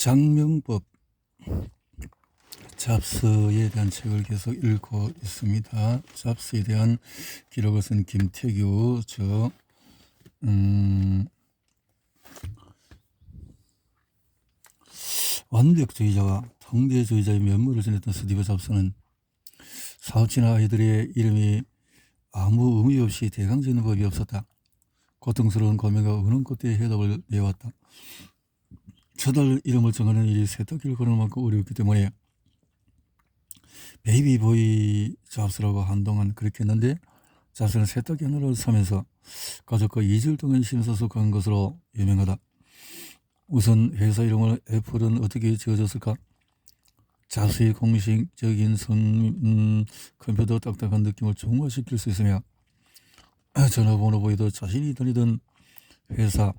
장명법 잡서에 대한 책을 계속 읽고 있습니다. 잡서에 대한 기록을 쓴 김태규 완벽주의자와 통제주의자의 면모를 지녔던 스티브 잡스는 사업치나 아이들의 이름이 아무 의미 없이 대강짓는 법이 없었다. 고통스러운 고민과 은은 끝에 해답을 내왔다. 저달 이름을 정하는 일이 세탁기를 거는 만큼 어려웠기 때문에 베이비보이 잡스라고 한동안 그렇게 했는데, 잡스는 세탁기 하나를 사면서 가족과 2주일 동안 심사숙고한 것으로 유명하다. 우선 회사 이름을 애플은 어떻게 지어졌을까? 잡스의 공식적인 컴퓨터 딱딱한 느낌을 중화시킬 수 있으며 전화번호 보이도 자신이 다니던 회사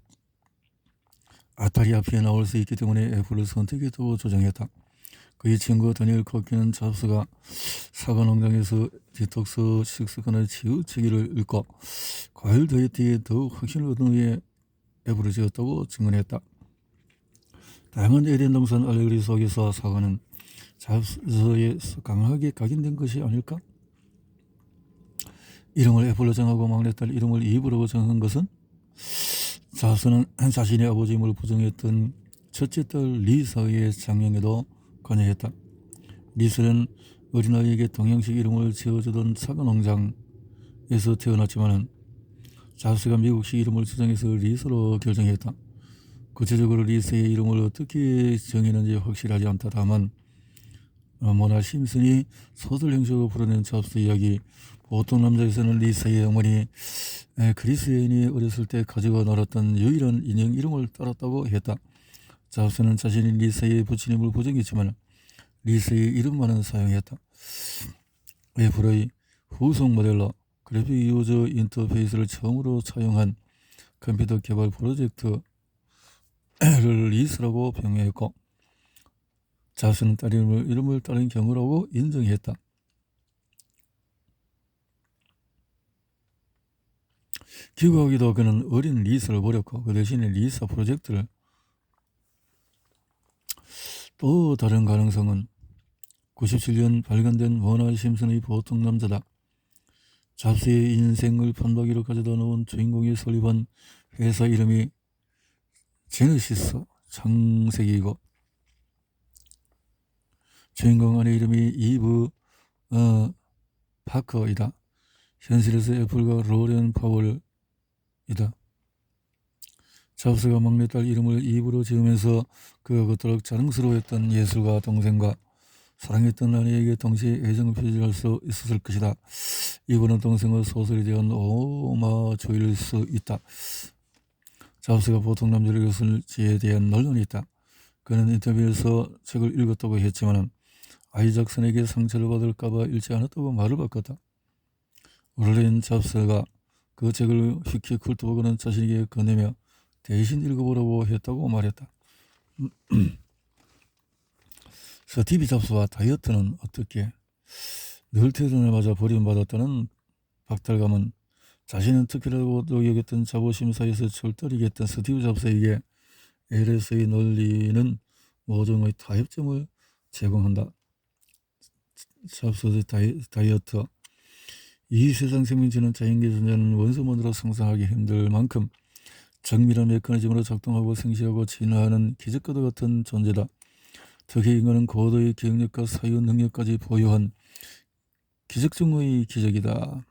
아타리 앞에 나올 수 있기 때문에 애플을 선택했다고 조정했다. 그의 친구 다니엘 코키는 잡스가 사과 농장에서 디톡스 식습관의 치유치기를 읽고 과일 다이어트에 더욱 확신을 얻은 후에 애플을 지었다고 증언했다. 다양한 에덴 동산 알레고리 속에서 사과는 잡스에 강하게 각인된 것이 아닐까? 이름을 애플로 정하고 막내딸 이름을 이브라고 정한 것은 잡스는 자신의 아버지 힘을 부정했던 첫째 딸 리사의 장명에도 관여했다. 리사는 어린아이에게 동양식 이름을 지어주던 사과농장에서 태어났지만 잡스가 미국식 이름을 주장해서 리사로 결정했다. 구체적으로 리사의 이름을 어떻게 정했는지 확실하지 않다. 다만 모나 심슨이 소설 형식으로 풀어낸 잡스 이야기 보통 남자에서는 리사의 어머니 크리스앤이 어렸을 때 가지고 놀았던 유일한 인형 이름을 따랐다고 했다. 잡스는 자신이 리사의 부친임을 부정했지만 리사의 이름만은 사용했다. 애플의 후속 모델로 그래픽 유저 인터페이스를 처음으로 차용한 컴퓨터 개발 프로젝트를 리스라고 병행했고, 잡스는 딸 이름을 따른 경우라고 인정했다. 기구하기도 그는 어린 리사를 버렸고 그 대신에 리사 프로젝트를 또 다른 가능성은 97년 발간된 모나 심슨의 보통 남자다. 잡스의 인생을 판박이로 가져다 놓은 주인공이 설립한 회사 이름이 제너시스 창세기이고 주인공 아내 이름이 이브 파커이다. 현실에서 애플과 로렌 파월이다. 잡스가 막내딸 이름을 이브로 지으면서 그가 그토록 자랑스러워했던 예술가 동생과 사랑했던 아내에게 동시에 애정을 표시할 수 있었을 것이다. 이브는 동생의 소설에 대한 오마주일 수 있다. 잡스가 보통 남자를 였을지에 대한 논란이 있다. 그는 인터뷰에서 책을 읽었다고 했지만 아이작슨에게 상처를 받을까봐 읽지 않았다고 말을 바꿨다. 로렌 잡스가 그 책을 휘키 쿨트버그는 자신에게 건네며 대신 읽어보라고 했다고 말했다. 스티브 잡스와 다이어트는 어떻게? 늘 퇴근을 맞아 버림받았다는 박탈감은 자신은 특별하다고 여겼던 자부심사에서 철저하게 스티브 잡스에게 LS의 논리는 모종의 타협점을 제공한다. 잡스의 다이어트. 이 세상 생명체는 자연계 존재는 원소만으로 상상하기 힘들 만큼 정밀한 메커니즘으로 작동하고 생시하고 진화하는 기적과도 같은 존재다. 특히 인간은 고도의 기억력과 사유 능력까지 보유한 기적 중의 기적이다.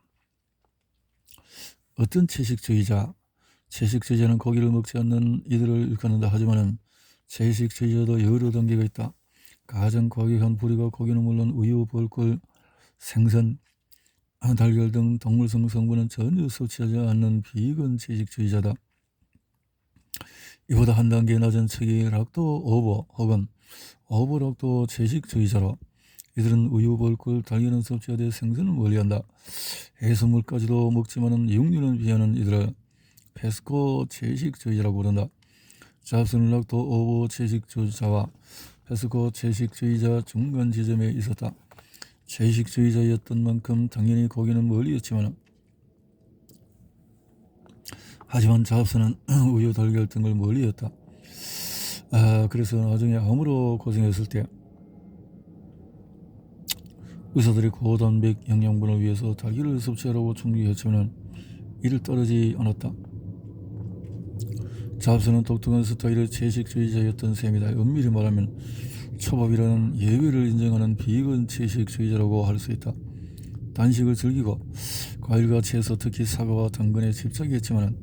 어떤 채식주의자는 고기를 먹지 않는 이들을 일컫는다. 하지만 채식주의자도 여러 단계가 있다. 가장 과격한 부류가 고기는 물론 우유, 벌꿀, 생선, 달걀 등 동물성 성분은 전혀 섭취하지 않는 비건 채식주의자다. 이보다 한 단계 낮은 척이 락토 오버 혹은 오버락토 채식주의자로 이들은 우유, 벌꿀, 달걀은 섭취하되 생선은 멀리한다. 해산물까지도 먹지만은 육류는 피하는 이들을 페스코 채식주의자라고 부른다. 잡스는 락토 오버 채식주의자와 페스코 채식주의자 중간 지점에 있었다. 채식주의자였던 만큼 당연히 고기는 멀리였지만 하지만 잡스는 우유, 달걀 등을 멀리했다. 그래서 나중에 암으로 고생했을 때 의사들이 고단백 영양분을 위해서 닭기를 섭취하라고 충고했지만 이를 따르지 않았다. 잡스는 독특한 스타일의 채식주의자였던 셈이다. 엄밀히 말하면 초밥이라는 예외를 인정하는 비건 채식주의자라고 할 수 있다. 단식을 즐기고 과일과 채소, 특히 사과와 당근에 집착했지만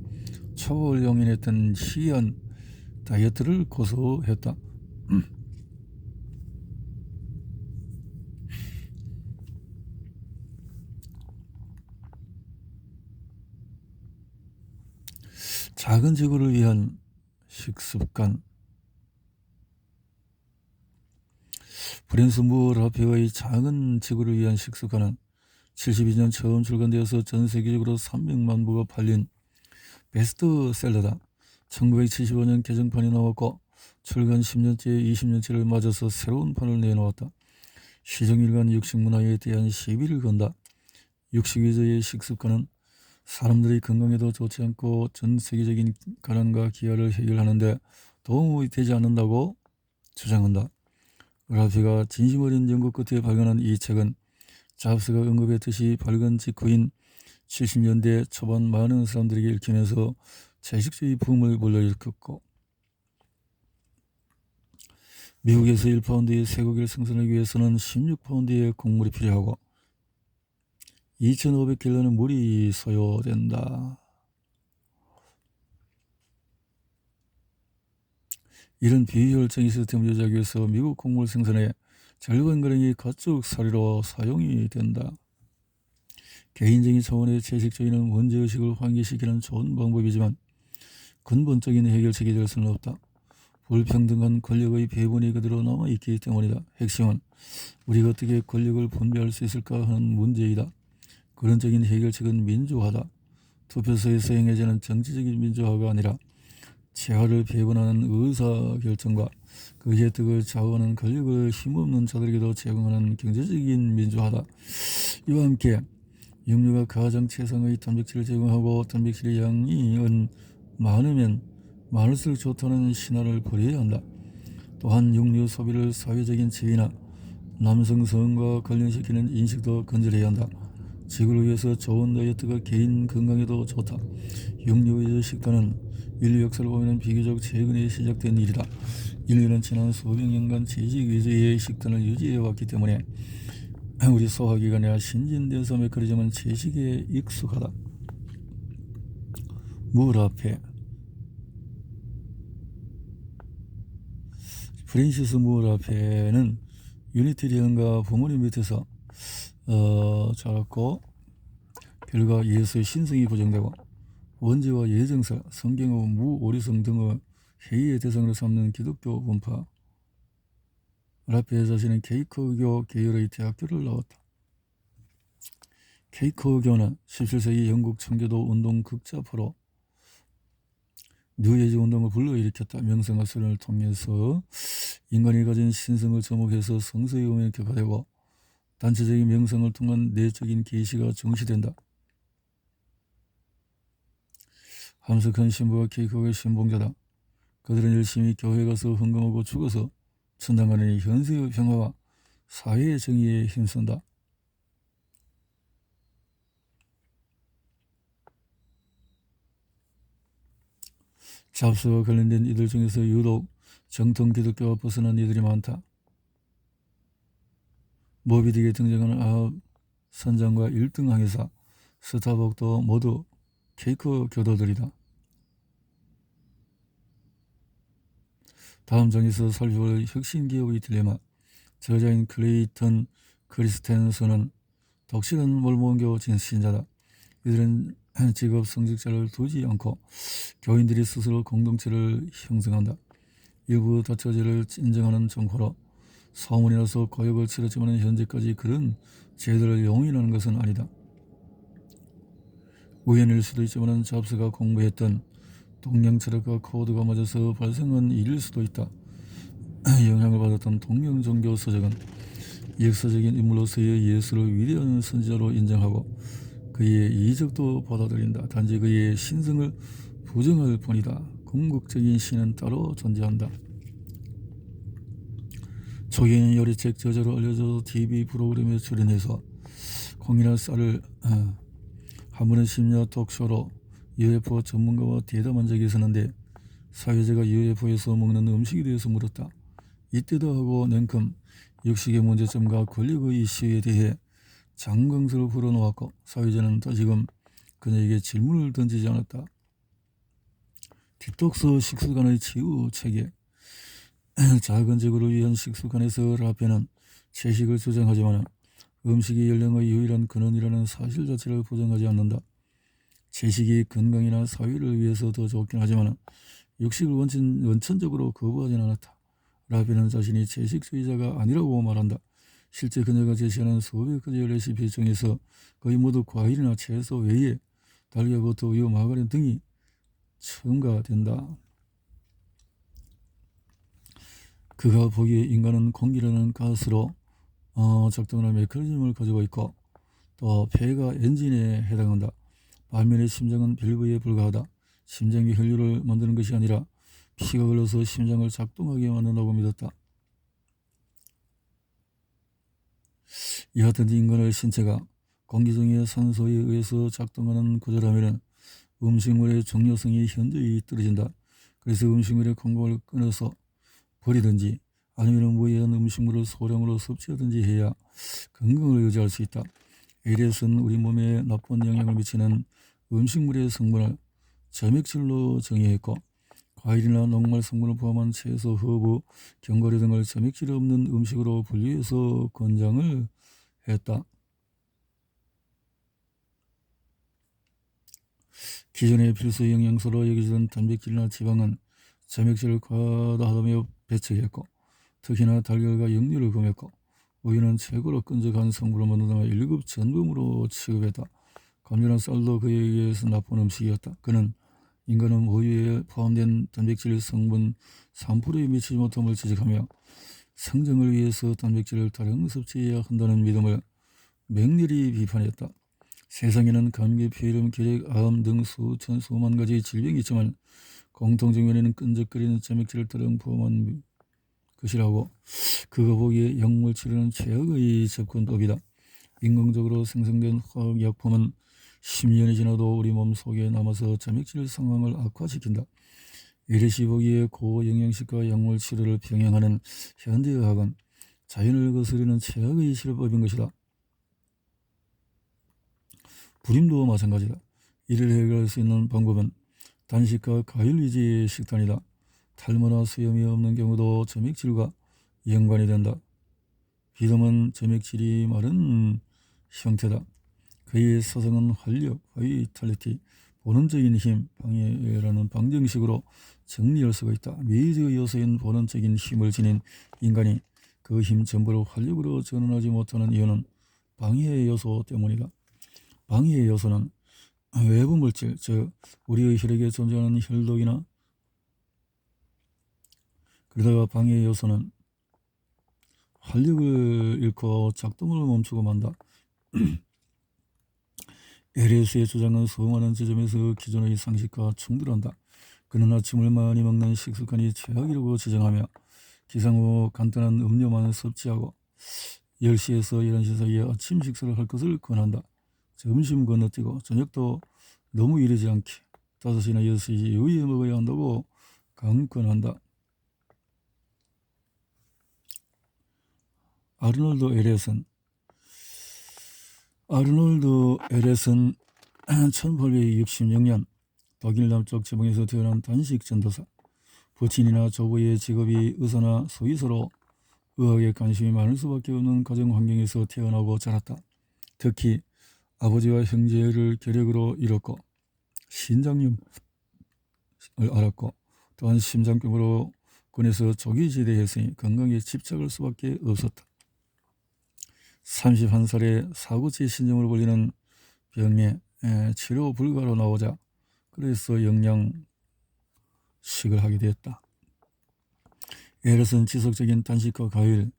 초밥을 용인했던 희한 다이어트를 고수했다. 작은 지구를 위한 식습관. 프랜스 무어라페의 작은 지구를 위한 식습관은 72년 처음 출간되어서 전 세계적으로 300만 부가 팔린 베스트셀러다. 1975년 개정판이 나왔고 출간 10년째 20년째를 맞아서 새로운 판을 내놓았다. 시정일간 육식문화에 대한 시비를 건다. 육식 위주의 식습관은 사람들의 건강에도 좋지 않고 전 세계적인 가난과 기아를 해결하는데 도움이 되지 않는다고 주장한다. 라피가 진심 어린 연구 끝에 발견한 이 책은 잡스가 언급했듯이 발견 직후인 70년대 초반 많은 사람들에게 읽히면서 채식주의 붐을 불러일으켰고 미국에서 1파운드의 쇠고기를 생산하기 위해서는 16파운드의 곡물이 필요하고 2,500갤런의 물이 소요된다. 이런 비효율적인 시스템을 유지하기 위해서 미국 곡물 생산의 절반가량이 가축 사료로 사용이 된다. 개인적인 차원의 채식주의는 원죄의식을 환기시키는 좋은 방법이지만 근본적인 해결책이 될 수는 없다. 불평등한 권력의 배분이 그대로 남아있기 때문이다. 핵심은 우리가 어떻게 권력을 분배할 수 있을까 하는 문제이다. 근원적인 해결책은 민주화다. 투표소에서 행해지는 정치적인 민주화가 아니라 재화를 배분하는 의사결정과 그 혜택을 좌우하는 권력을 힘없는 자들에게도 제공하는 경제적인 민주화다. 이와 함께 육류가 가장 최상의 단백질을 제공하고 단백질의 양이 많으면 많을수록 좋다는 신화를 버려야 한다. 또한 육류 소비를 사회적인 지위나 남성성과 관련시키는 인식도 건절해야 한다. 지구를 위해서 좋은 다이어트가 개인 건강에도 좋다. 육류 위주 식단은 인류 역사를 보면 비교적 최근에 시작된 일이다. 인류는 지난 수백 년간 채식 위주의 식단을 유지해왔기 때문에 우리 소화기관이나 신진대사 메커니즘은 채식에 익숙하다. 물 앞에 프랜시스 물 앞에는 유니티리언과 부모님 밑에서 자랐고 별과 예수의 신성이 보정되고 원죄와 예정설, 성경의 무오리성 등의 회의의 대상으로 삼는 기독교 분파. 라페 자신은 케이커교 계열의 대학교를 나왔다. 케이커교는 17세기 영국 청교도 운동 극자파로 뉴에이지 운동을 불러일으켰다. 명성과 수련을 통해서 인간이 가진 신성을 접목해서 성서의 의미를 격화되고 단체적인 명성을 통한 내적인 계시가 정시된다. 함석한 신부와 케이커의 신봉자다. 그들은 열심히 교회 가서 헌금하고 죽어서 천당 가는 현세의 평화와 사회의 정의에 힘쓴다. 잡스와 관련된 이들 중에서 유독 정통 기독교와 벗어난 이들이 많다. 모비딕에 등장하는 아합 선장과 1등 항해사 스타벅도 모두 케이커 교도들이다. 다음 장에서 살펴볼 혁신기업의 딜레마. 저자인 클레이턴 크리스텐슨은 독실한 몰몬교 신자다. 이들은 직업 성직자를 두지 않고 교인들이 스스로 공동체를 형성한다. 일부 다처제를 인정하는 정코로 소문이 나서 고역을 치렀지만 현재까지 그런 제도를 용인하는 것은 아니다. 우연일 수도 있지만 잡스가 공부했던 동양 철학과 코드가 맞아서 발생한 일일 수도 있다. 영향을 받았던 동양 종교 서적은 역사적인 인물로서의 예수를 위대한 선지자로 인정하고 그의 이적도 받아들인다. 단지 그의 신성을 부정할 뿐이다. 궁극적인 신은 따로 존재한다. 초기에는 요리책 저자로 알려져 TV 프로그램에 출연해서 콩이나 쌀을 한 번은 심야 톡쇼로 UFO 전문가와 대담한 적이 있었는데 사회자가 UFO에서 먹는 음식에 대해서 물었다. 이때도 하고 냉큼 육식의 문제점과 권력의 이슈에 대해 장강서를 풀어놓았고 사회자는 다시금 그녀에게 질문을 던지지 않았다. 디톡스 식수관의 치유 체계. 작은 지구를 위한 식수관에서 라페는 채식을 주장하지만 음식이 연령의 유일한 근원이라는 사실 자체를 부정하지 않는다. 채식이 건강이나 사회를 위해서 더 좋긴 하지만 육식을 원천적으로 거부하진 않았다. 라페는 자신이 채식주의자가 아니라고 말한다. 실제 그녀가 제시하는 수백 가지의 레시피 중에서 거의 모두 과일이나 채소 외에 달걀, 버터, 우유, 마가린 등이 첨가된다. 그가 보기에 인간은 공기라는 가스로 작동하는 메커니즘을 가지고 있고 또 폐가 엔진에 해당한다. 반면에 심장은 밸브에 불과하다. 심장이 혈류를 만드는 것이 아니라 피가 흘러서 심장을 작동하게 만든다고 믿었다. 이하든지 인간의 신체가 공기 중의 산소에 의해서 작동하는 구조라면 음식물의 중요성이 현저히 떨어진다. 그래서 음식물의 공급을 끊어서 버리든지 아니면 무해한 음식물을 소량으로 섭취하든지 해야 건강을 유지할 수 있다. 에리엇은 우리 몸에 나쁜 영향을 미치는 음식물의 성분을 점액질로 정의했고 과일이나 녹말 성분을 포함한 채소, 허브, 견과류 등을 점액질 없는 음식으로 분류해서 권장을 했다. 기존의 필수 영양소로 여겨지던 단백질이나 지방은 점액질을 과다하다며 배척했고 특히나 달걀과 육류를 금했고 우유는 최고로 끈적한 성분을 만든다며 1급 전범으로 취급했다. 감자나 쌀도 그에 의해서 나쁜 음식이었다. 그는 인간은 우유에 포함된 단백질 성분 3%에 미치지 못함을 지적하며 성장을 위해서 단백질을 다량 섭취해야 한다는 믿음을 맹렬히 비판했다. 세상에는 감기, 폐렴, 결핵, 암 등 수만 가지 질병이 있지만 공통적 원인은 끈적거리는 점액질을 다량 포함한 것이라고 그가 보기에 약물 치료는 최악의 접근법이다. 인공적으로 생성된 화학약품은 10년이 지나도 우리 몸 속에 남아서 점액질 상황을 악화시킨다. 에리엇이 보기에 고영양식과 약물 치료를 병행하는 현대의학은 자연을 거스르는 최악의 치료법인 것이다. 불임도 마찬가지다. 이를 해결할 수 있는 방법은 단식과 과일 위주의 식단이다. 탈모나 수염이 없는 경우도 점액질과 연관이 된다. 비듬은 점액질이 마른 형태다. 그의 사상은 활력, 바이탈리티, 본원적인 힘, 방해라는 방정식으로 정리할 수가 있다. 미적 요소인 본원적인 힘을 지닌 인간이 그 힘 전부를 활력으로 전환하지 못하는 이유는 방해 요소 때문이다. 방해 요소는 외부 물질, 즉 우리의 혈액에 존재하는 혈독이나 그러다가 방해 요소는 활력을 잃고 작동을 멈추고 만다. 에리엇의 주장은 수많은 지점에서 기존의 상식과 충돌한다. 그는 아침을 많이 먹는 식습관이 최악이라고 주장하며 기상 후 간단한 음료만 섭취하고 10시에서 11시 사이에 아침 식사를 할 것을 권한다. 점심 건너뛰고 저녁도 너무 이르지 않게 5시나 6시 이후에 먹어야 한다고 강권한다. 아르놀드 에리엇은 1866년 독일 남쪽 지방에서 태어난 단식 전도사. 부친이나 조부의 직업이 의사나 수의사로 의학에 관심이 많을 수밖에 없는 가정 환경에서 태어나고 자랐다. 특히 아버지와 형제를 결핵으로 잃었고 신장염을 앓았고 또한 심장병으로 군에서 조기 제대했으니 건강에 집착할 수밖에 없었다. 31살에 사구치 신종을 걸리는 병에 치료 불가로 나오자 그래서 영양식을 하게 되었다. 에리엇은 지속적인 단식과 과일,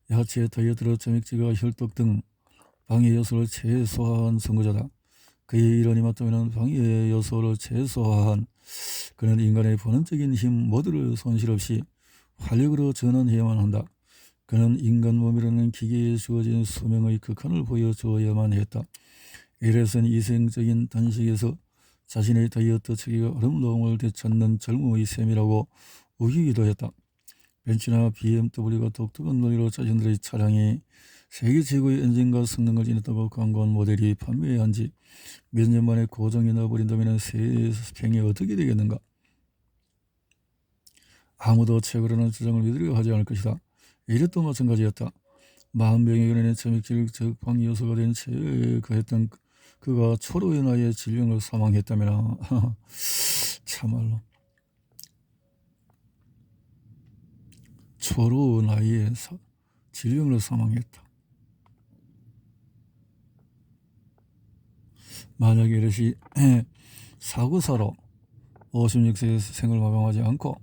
야채, 다이어트로 점액질과 혈독 등 방해 요소를 최소화한 선구자다. 그의 이론이 맞다면 방해 요소를 최소화한 그는 인간의 본원적인 힘 모두를 손실 없이 활력으로 전환해야만 한다. 그는 인간 몸이라는 기계에 주어진 수명의 극한을 보여주어야만 했다. 에레스는 이생적인 단식에서 자신의 다이어트 체계가 아름다움을 되찾는 젊음의 셈이라고 우기기도 했다. 벤츠나 BMW가 독특한 논리로 자신들의 차량이 세계 최고의 엔진과 성능을 지녔다고 광고한 모델이 판매한 지 몇 년 만에 고장이 나버린다면 세상이 어떻게 되겠는가? 아무도 최고라는 주장을 믿으려 하지 않을 것이다. 이것도 마찬가지였다. 40병에 걸린 점액질 적방 요소가 된 체가했던 그가 초로의 나이에 질병으로 사망했다면 참말로 초로 나이에 질병으로 사망했다. 만약에 이것이 사고사로 56세에 생을 마감하지 않고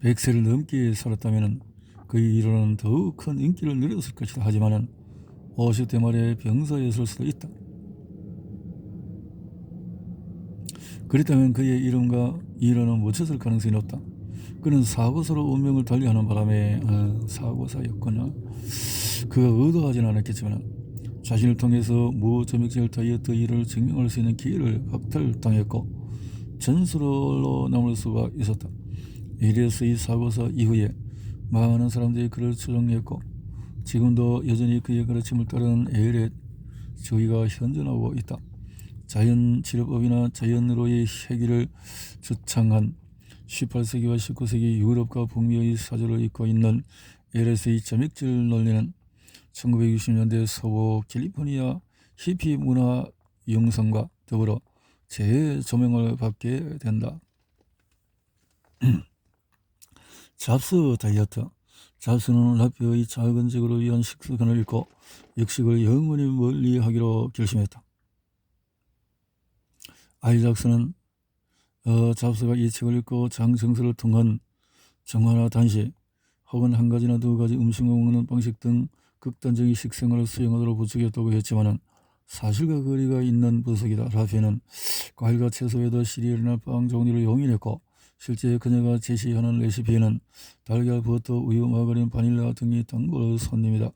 100세를 넘게 살았다면 그의 일어는 더욱 큰 인기를 누렸을 것이다. 하지만 50대 말에 병사였을 수도 있다. 그렇다면 그의 이름과 일어는 묻혔을 가능성이 높다. 그는 사고사로 운명을 달리하는 바람에 사고사였거나 그가 의도하지는 않았겠지만 자신을 통해서 무점액질 다이어트 일을 증명할 수 있는 기회를 박탈당했고 전술로 남을 수가 있었다. 에레스의 사고사 이후에 많은 사람들이 그를 추종했고 지금도 여전히 그의 가르침을 따르는 에렛 주의가 현존하고 있다. 자연치료법이나 자연으로의 해결을 주창한 18세기와 19세기 유럽과 북미의 사조를 잇고 있는 에레스의 점액질 논리는 1960년대 서부 캘리포니아 히피 문화 융성과 더불어 재조명을 받게 된다. 잡스 다이어트. 잡스는 라피의 작은 적으로 위한 식습관을 잃고 육식을 영원히 멀리하기로 결심했다. 아이작스는 잡스가 이 책을 읽고 장정서를 통한 정화나 단식 혹은 한 가지나 두 가지 음식을 먹는 방식 등 극단적인 식생활을 수행하도록 부추겼다고 했지만 사실과 거리가 있는 분석이다. 라피는 과일과 채소 외에도 시리얼이나 빵 종류를 용인했고 실제 그녀가 제시하는 레시피에는 달걀, 버터, 우유, 마가린, 바닐라 등이 단골 손님이다.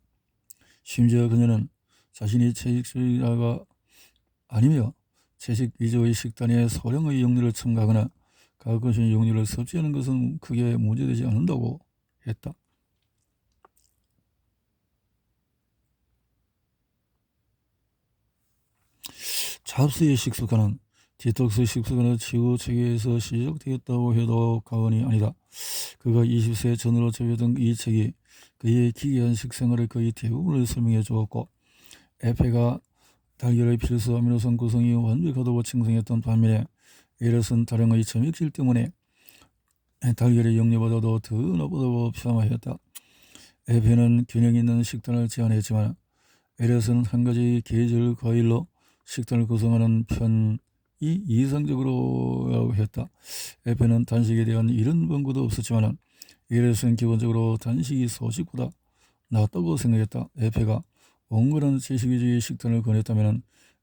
심지어 그녀는 자신이 채식주의자가 아니며 채식 위주의 식단에 소량의 육류를 첨가하거나 가끔씩 육류를 섭취하는 것은 크게 문제되지 않는다고 했다. 잡스의 식습관은 디톡스 식습관의 치유 체계에서 시작되었다고 해도 과언이 아니다. 그가 20세 전으로 제외된 이 책이 그의 기괴한 식생활의 거의 대부분을 설명해 주었고 에페가 달걀의 필수 아미노산 구성이 완벽하다고 칭송했던 반면에 에렛은 다량의 점액질 때문에 달걀의 영양보다도 더 나쁘다고 폄하했다. 에페는 균형 있는 식단을 제안했지만 에렛은 한 가지 계절 과일로 식단을 구성하는 편이 이상적으로 했다. 에페는 단식에 대한 이런 권고도 없었지만 에렛은 기본적으로 단식이 소식보다 낫다고 생각했다. 에페가 온건한 채식주의 식단을 권했다면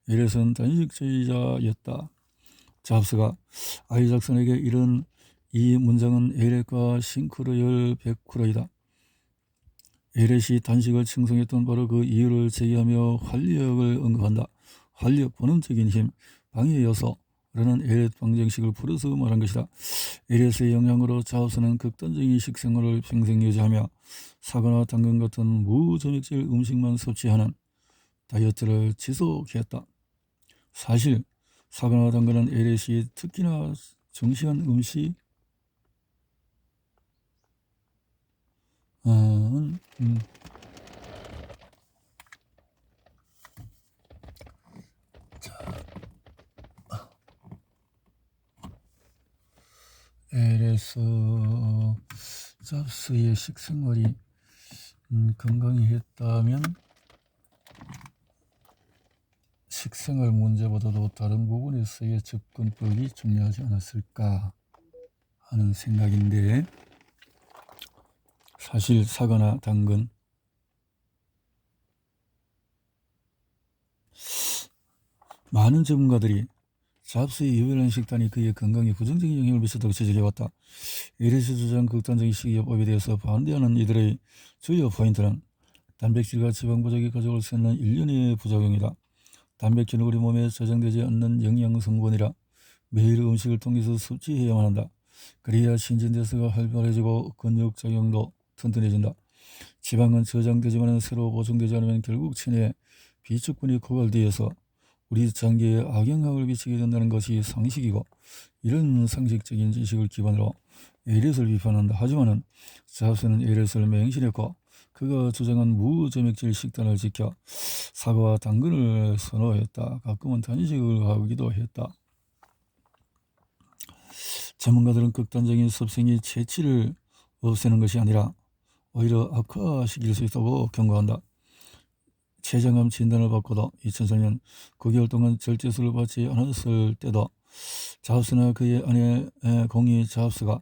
에렛은 단식주의자였다. 잡스가 아이작슨에게 이런 이 문장은 에렛과 싱크로열 백쿠러이다. 에렛이 단식을 칭송했던 바로 그 이유를 제기하며 활력을 언급한다. 활력, 본능적인 힘, 방해 요소라는 에렛 방정식을 풀어서 말한 것이다. 에렛의 영향으로 잡스는 극단적인 식생활을 평생 유지하며 사과나 당근 같은 무점액질 음식만 섭취하는 다이어트를 지속했다. 사실 사과나 당근은 에렛이 특히나 정시한 음식 에레스 잡스의 식생활이 건강했다면 식생활 문제보다도 다른 부분에서의 접근법이 중요하지 않았을까 하는 생각인데 사실 사과나 당근 많은 전문가들이 잡스의 유별난 식단이 그의 건강에 부정적인 영향을 미쳤다고 지적해왔다. 에리스 주장 극단적인 식이요법에 대해서 반대하는 이들의 주요 포인트는 단백질과 지방 부족이 가져올 수 있는 일련의 부작용이다. 단백질은 우리 몸에 저장되지 않는 영양 성분이라 매일 음식을 통해서 섭취해야만 한다. 그래야 신진대사가 활발해지고 근육작용도 튼튼해진다. 지방은 저장되지만 새로 보충되지 않으면 결국 체내에 비축분이 고갈되어서 우리 장기에 악영향을 미치게 된다는 것이 상식이고, 이런 상식적인 지식을 기반으로 에리스를 비판한다. 하지만 잡스는 에리스를 맹신했고 그가 주장한 무점액질 식단을 지켜 사과와 당근을 선호했다. 가끔은 단식을 하기도 했다. 전문가들은 극단적인 섭생이 체취를 없애는 것이 아니라 오히려 악화시킬 수 있다고 경고한다. 췌장암 진단을 받고도 2004년 9개월 동안 절제술을 받지 않았을 때도 잡스나 그의 아내 공이 잡스가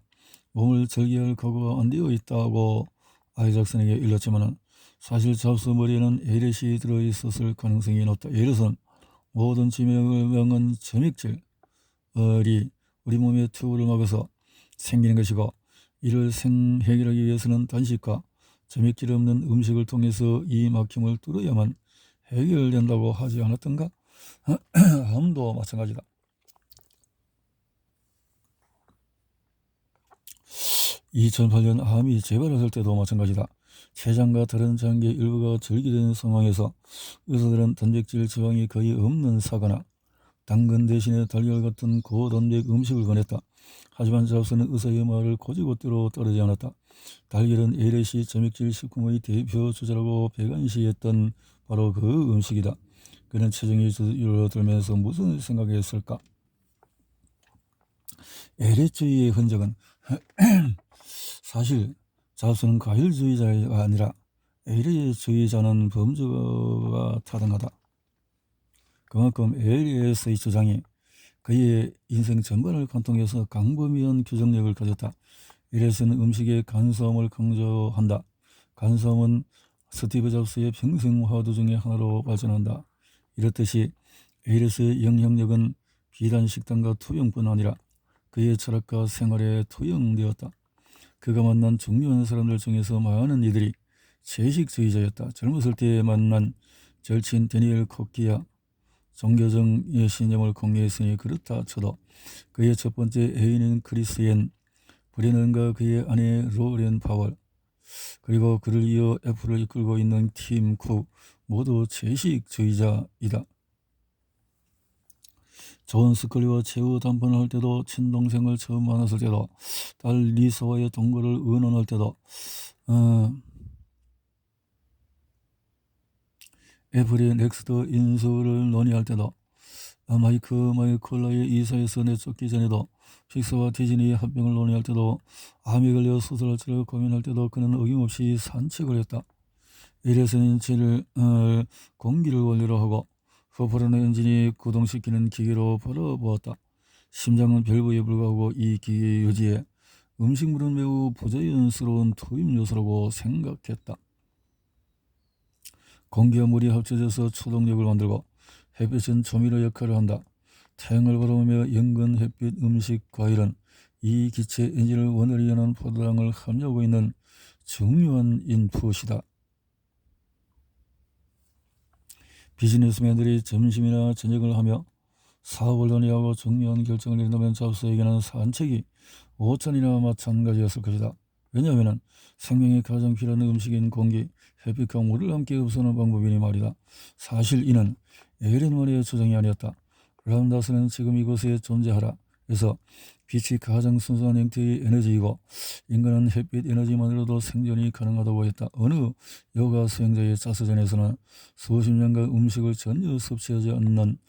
몸을 절개할 각오가 안 되어 있다고 아이작슨에게 일렀지만 사실 잡스 머리에는 에렛이 들어있었을 가능성이 높다. 에렛은 모든 지명은 점액질이 우리 몸의 투구를 막아서 생기는 것이고, 이를 해결하기 위해서는 단식과 점액질 없는 음식을 통해서 이 막힘을 뚫어야만 해결된다고 하지 않았던가? 암도 마찬가지다. 2008년 암이 재발했을 때도 마찬가지다. 췌장과 다른 장기의 일부가 절개된 상황에서 의사들은 단백질 지방이 거의 없는 사과나 당근 대신에 달걀 같은 고단백 음식을 권했다. 하지만 잡스는 의사의 말을 고지고대로 따르지 않았다. 달걀은 에렛이 점액질 식품의 대표 주자라고 배관시했던 바로 그 음식이다. 그는 체중이 줄어들면서 무슨 생각했을까? 에렛주의의 흔적은 사실 잡스는 과일주의자가 아니라 에렛주의자는 범주가 타당하다. 그만큼 에렛의 주장이 그의 인생 전반을 관통해서 강범위한 규정력을 가졌다. 에렛은 음식의 간소함을 강조한다. 간소함은 스티브 잡스의 평생 화두 중의 하나로 발전한다. 이렇듯이 에렛의 영향력은 비단 식단과 투영뿐 아니라 그의 철학과 생활에 투영되었다. 그가 만난 중요한 사람들 중에서 많은 이들이 채식주의자였다. 젊었을 때 만난 절친 데니엘 코키야 종교적 신념을 공개했으니 그렇다 쳐도 그의 첫 번째 애인인 크리스앤 브레넌과 그의 아내 로렌 파월, 그리고 그를 이어 애플을 이끌고 있는 팀 쿡 모두 채식주의자이다. 존 스컬리와 최후 담판을 할 때도, 친동생을 처음 만났을 때도, 딸 리사와의 동거를 의논할 때도, 애플의 넥스트 인수를 논의할 때도, 마이콜라의 이사에서 내쫓기 전에도, 픽사와 디즈니의 합병을 논의할 때도, 암에 걸려 수술할지를 고민할 때도 그는 어김없이 산책을 했다. 에렛은 인체를 공기를 원료로 하고 포프라는 엔진이 구동시키는 기계로 바라보았다. 심장은 밸브에 불과하고 이 기계의 유지에 음식물은 매우 부자연스러운 투입 요소라고 생각했다. 공기와 물이 합쳐져서 초동력을 만들고 햇빛은 조미료 역할을 한다. 태양을 바라보며 연근, 햇빛, 음식, 과일은 이 기체 엔진을 원활히 여는 포도당을 함유하고 있는 중요한 인풋이다. 비즈니스맨들이 점심이나 저녁을 하며 사업을 논의하고 중요한 결정을 내린다면 잡스에게는 산책이 오찬이나 마찬가지였을 것이다. 왜냐하면 생명에 가장 필요한 음식인 공기, 햇빛과 물을 함께 흡수하는 방법이니 말이다. 사실 이는 에렌만의 주장이 아니었다. 람다스는 지금 이곳에 존재하라 해서 빛이 가장 순수한 형태의 에너지이고 인간은 햇빛 에너지만으로도 생존이 가능하다고 했다. 어느 요가 수행자의 자서전에서는 수십 년간 음식을 전혀 섭취하지 않는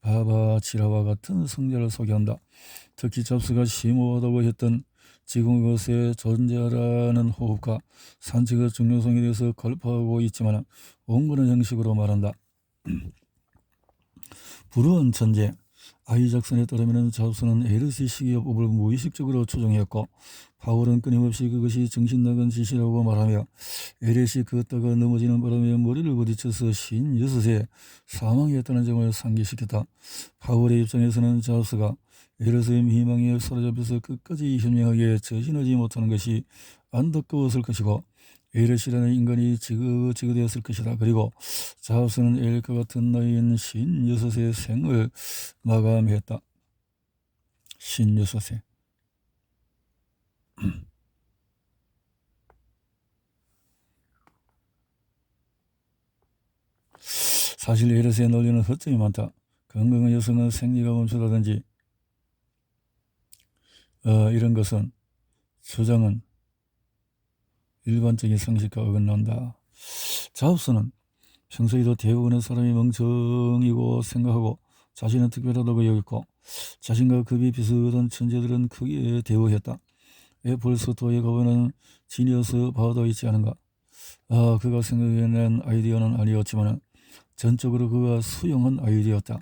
바바치라와 같은 성자를 소개한다. 특히 잡스가 심오하다고 했던 지금 이곳에 존재하라는 호흡과 산책의 중요성에 대해서 걸포하고 있지만 원고는 형식으로 말한다. 불우한 천재, 아이작슨에 따르면 잡스는 에르시 식이요법을 무의식적으로 추종했고 파월은 끊임없이 그것이 정신나간 짓이라고 말하며 에르시 걷다가 넘어지는 바람에 머리를 부딪혀서 56세 사망했다는 점을 상기시켰다. 파월의 입장에서는 잡스가 에르스의 미망에 사로잡혀서 끝까지 현명하게 저신하지 못하는 것이 안타까웠을 것이고 에르시라는 인간이 지그되었을 것이다. 그리고 잡스는 에릭과 같은 나이인 56세 생을 마감했다. 56세. 사실 에르스의 논리는 허점이 많다. 건강한 여성은 생리가 멈추다든지 이런 것은 주장은 일반적인 상식과 어긋난다. 잡스는 평소에도 대부분의 사람이 멍청이고 생각하고 자신은 특별하다고 여겼고 자신과 급이 비슷한 천재들은 크게 대우했다. 애플스토어에 가보면 지니어스 바도 있지 않은가. 그가 생각해낸 아이디어는 아니었지만 전적으로 그가 수용한 아이디어였다.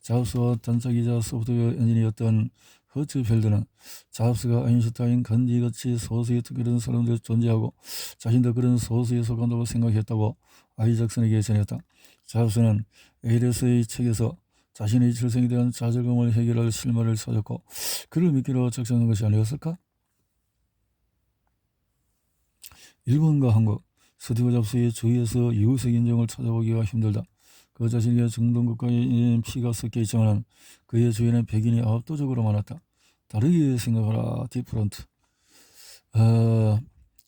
잡스와 단짝이자 소프트웨어 엔지니어였던 허츠펠드는 잡스가 아인슈타인, 간디같이 소수의 특별한 사람들 존재하고 자신도 그런 소수에 속한다고 생각했다고 아이작슨에게 전했다. 잡스는 에이레스의 책에서 자신의 출생에 대한 좌절감을 해결할 실마리를 찾았고 그를 믿기로 작정한 것이 아니었을까? 일본과 한국, 스티브 잡스의 주위에서 이웃의 인정을 찾아보기가 힘들다. 그 자신에게 중동 국가의 피가 섞여 있지만 그의 주위에는 백인이 압도적으로 많았다. 다르게 생각하라. 디프런트.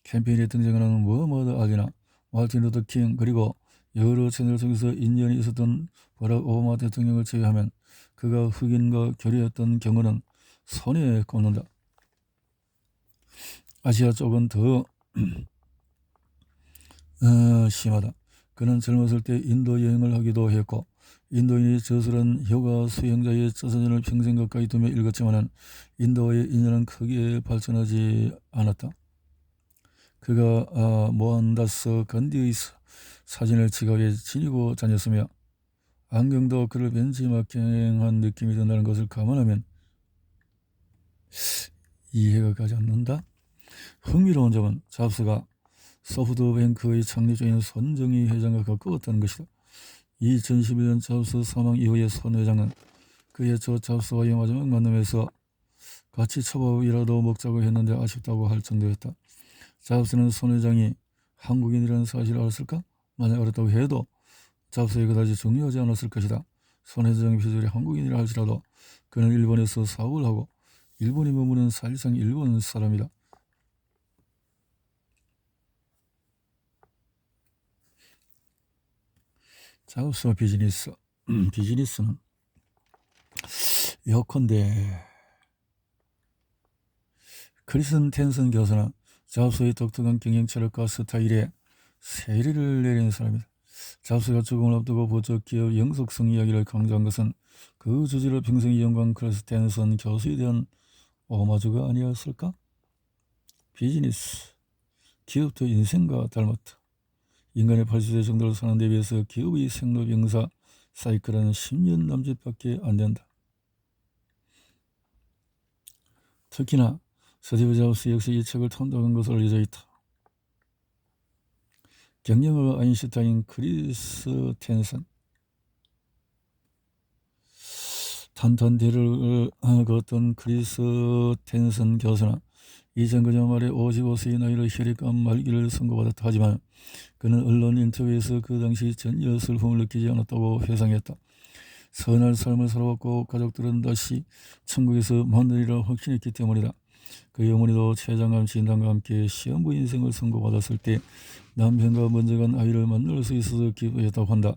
캠페인에 등장하는 무하마드 알리나 마틴 루터 킹 그리고 여러 채널 속에서 인연이 있었던 버락 오바마 대통령을 제외하면 그가 흑인과 결의했던 경우는 손에 꼽는다. 아시아 쪽은 더 심하다. 그는 젊었을 때 인도 여행을 하기도 했고 인도인이 저술한 효가 수행자의 저서전을 평생 가까이 두며 읽었지만 인도와의 인연은 크게 발전하지 않았다. 그가 모한다스 간디의 사진을 지갑에 지니고 다녔으며 안경도 그를 벤치마킹한 느낌이 든다는 것을 감안하면 이해가 가지 않는다. 흥미로운 점은 잡스가 소프트뱅크의 창립자인 손정희 회장과 가까웠다는 것이다. 2011년 잡스 사망 이후에 손 회장은 그의 저 잡스와의 마지막 만남에서 같이 초밥이라도 먹자고 했는데 아쉽다고 할 정도였다. 잡스는 손 회장이 한국인이라는 사실을 알았을까? 만약 알았다고 해도 잡스에 그다지 중요하지 않았을 것이다. 손 회장의 비주얼이 한국인이라 할지라도 그는 일본에서 사업을 하고 일본에 머무는 사실상 일본 사람이다. 잡스와 비즈니스. 비즈니스는 예컨대 크리슨 텐슨 교수는 잡스의 독특한 경영 철학과 스타일에 세리를 내리는 사람이다. 잡스가 죽음을 앞두고 부쩍 기업 영속성 이야기를 강조한 것은 그 주제를 평생 이용한 크리슨 텐슨 교수에 대한 오마주가 아니었을까? 비즈니스. 기업도 인생과 닮았다. 인간의 80세 정도를 사는 데 비해서 기업의 생로병사 사이클은 10년 남짓밖에 안 된다. 특히나 스티브 잡스 역시 이 책을 통독한 것으로 알려져 있다. 경영어 아인슈타인 크리스 텐슨. 탄탄대를 걷던 크리스 텐슨 교수는 2009년 말에 55세의 나이로 혈액암 말기를 선고받았다. 하지만 그는 언론 인터뷰에서 그 당시 전혀 슬픔을 느끼지 않았다고 회상했다. 선한 삶을 살아왔고 가족들은 다시 천국에서 만나리라 확신했기 때문이다. 그의 어머니도 췌장암 진단과 함께 시한부 인생을 선고받았을 때 남편과 먼저 간 아이를 만날 수 있어서 기뻐했다고 한다.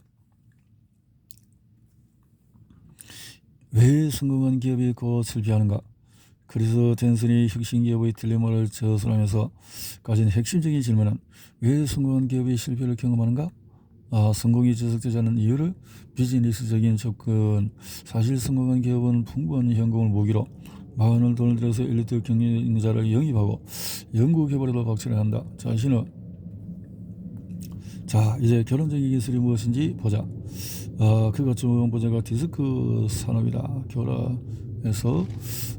왜 성공한 기업이 곧 실패하는가? 크리스 텐슨이 혁신기업의 딜레마를 저술하면서 가진 핵심적인 질문은 왜 성공한 기업이 실패를 경험하는가? 성공이 지속되지 않는 이유를 비즈니스적인 접근. 사실 성공한 기업은 풍부한 현금을 모기로 많은 돈을 들여서 엘리트 경영자를 영입하고 연구개발에도 박차를 한다. 자, 이제 결혼적인 기술이 무엇인지 보자. 그가 주목한 분야가 디스크 산업이다. 결합에서